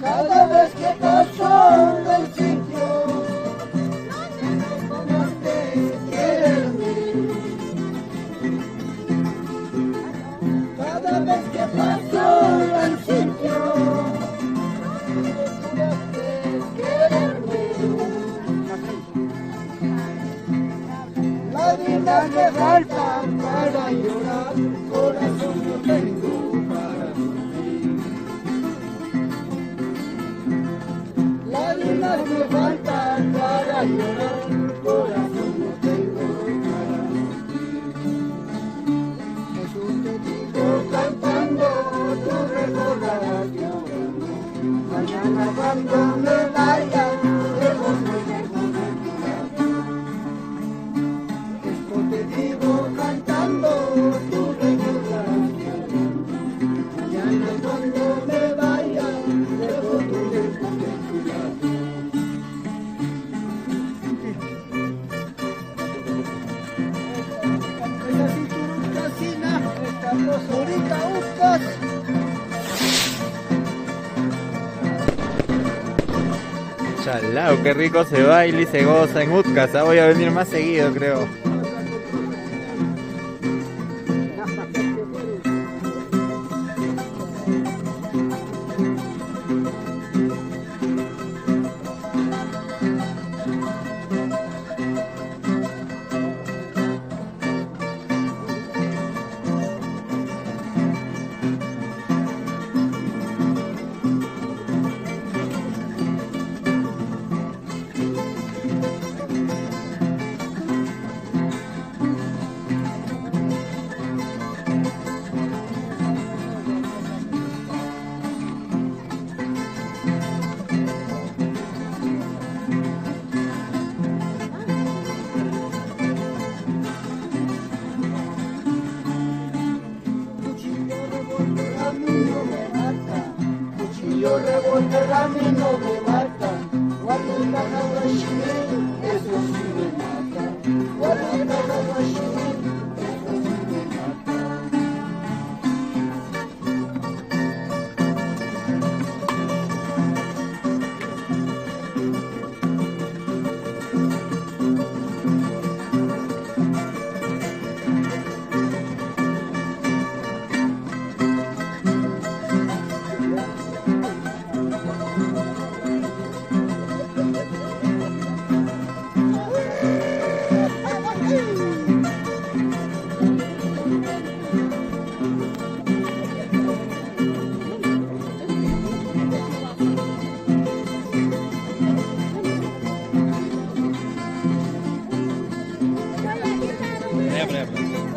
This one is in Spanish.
Cada vez que paso del sitio donde quererme, cada vez que paso del sitio donde quererme, lágrimas me faltan para llorar, corazón no tengo para dormir. Lágrimas me faltan para llorar, corazón no tengo para dormir. Eso te digo cantando, tú recordarás llorando. Mañana cuando me vaya, lejos muy lejos de tu lado. Esto te digo cantando, tú recordarás llorando. Mañana cuando me vaya, lejos muy lejos de tu lado. Esa cinturita sina, esta rosorita buscas. Chalao, qué rico se baila y se goza en Utcas. Voy a venir más seguido, creo. Cuchillo revólver a mí no me mata, guarda Hawashimi, eso sí me mata, guarda Hawashimi, eso sí me mata. Allá, allá.